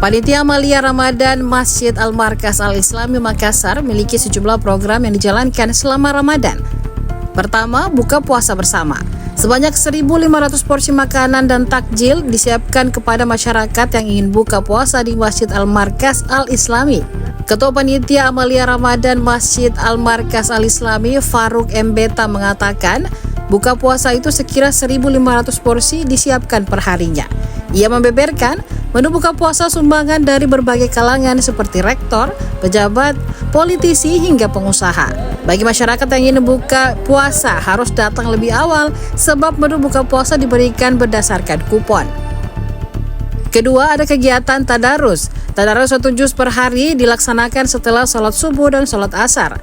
Panitia Amalia Ramadan Masjid Al-Markas Al-Islami Makassar memiliki sejumlah program yang dijalankan selama Ramadan. Pertama, buka puasa bersama. Sebanyak 1.500 porsi makanan dan takjil disiapkan kepada masyarakat yang ingin buka puasa di Masjid Al-Markas Al-Islami. Ketua Panitia Amalia Ramadan Masjid Al-Markas Al-Islami Faruk Mbeta mengatakan, buka puasa itu sekira 1.500 porsi disiapkan per harinya. Ia membeberkan, menu buka puasa sumbangan dari berbagai kalangan seperti rektor, pejabat, politisi hingga pengusaha. Bagi masyarakat yang ingin buka puasa harus datang lebih awal sebab menu buka puasa diberikan berdasarkan kupon. Kedua, ada kegiatan tadarus. Tadarus 1 juz per hari dilaksanakan setelah sholat subuh dan sholat asar.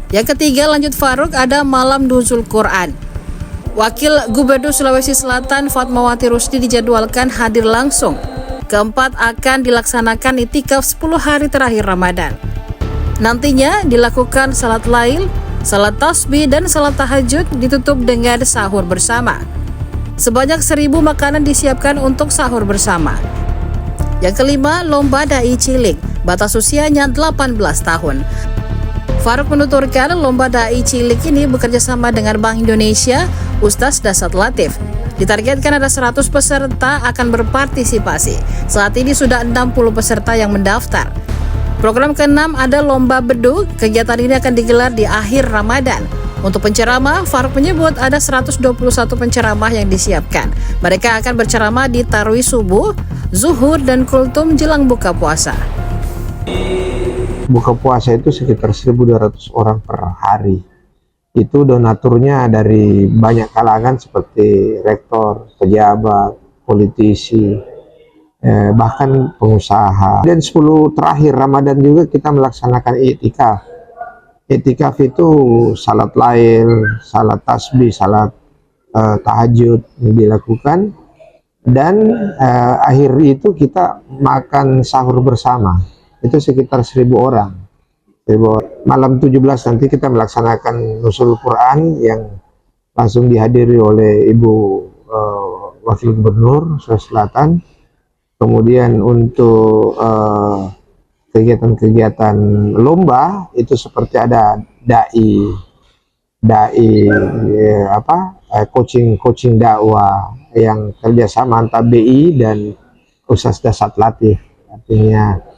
Yang ketiga, lanjut Faruk, ada malam nuzul Quran. Wakil Gubernur Sulawesi Selatan Fatmawati Rusdi dijadwalkan hadir langsung. Keempat, akan dilaksanakan itikaf 10 hari terakhir Ramadan. Nantinya dilakukan salat lail, salat tasbih, dan salat tahajud ditutup dengan sahur bersama. Sebanyak 1.000 makanan disiapkan untuk sahur bersama. Yang kelima, lomba dai cilik, batas usianya 18 tahun. Faruk menuturkan lomba dai cilik ini bekerja sama dengan Bank Indonesia, Ustaz Dasat Latif. Ditargetkan ada 100 peserta akan berpartisipasi. Saat ini sudah 60 peserta yang mendaftar. Program ke-6 ada lomba beduk. Kegiatan ini akan digelar di akhir Ramadan. Untuk penceramah, Faruk menyebut ada 121 penceramah yang disiapkan. Mereka akan berceramah di tarawih subuh, zuhur, dan kultum jelang buka puasa. Buka puasa itu sekitar 1.200 orang per hari. Itu donaturnya dari banyak kalangan seperti rektor, pejabat, politisi, bahkan pengusaha. Dan 10 terakhir Ramadan juga kita melaksanakan i'tikaf. I'tikaf itu salat lail, salat tasbih, salat tahajud dilakukan. Dan akhir itu kita makan sahur bersama. Itu sekitar 1.000 orang. Malam 17 nanti kita melaksanakan nuzul Quran yang langsung dihadiri oleh Ibu Wakil Gubernur Sulawesi Selatan. Kemudian untuk kegiatan-kegiatan lomba itu seperti ada coaching dakwah yang kerjasama antara BI dan Ustaz Dasat Latif. Artinya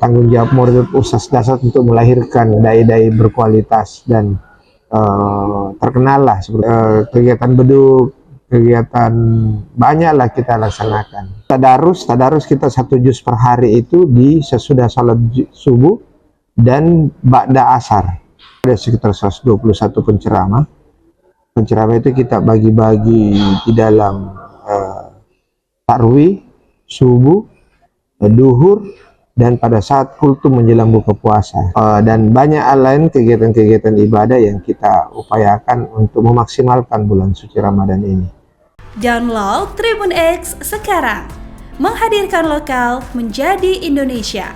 tanggung jawab murid Ustaz Dasat untuk melahirkan dai-dai berkualitas dan terkenal lah. Kegiatan beduk, kegiatan banyaklah kita laksanakan. Tadarus kita 1 juz per hari itu di sesudah salat subuh dan ba'da asar. Ada sekitar 121 penceramah. Penceramah itu kita bagi-bagi di dalam tarwih, subuh, duhur, dan pada saat kultum menjelang buka puasa. Dan banyak lain kegiatan-kegiatan ibadah yang kita upayakan untuk memaksimalkan bulan suci Ramadan ini. Download Tribun X sekarang, menghadirkan lokal menjadi Indonesia.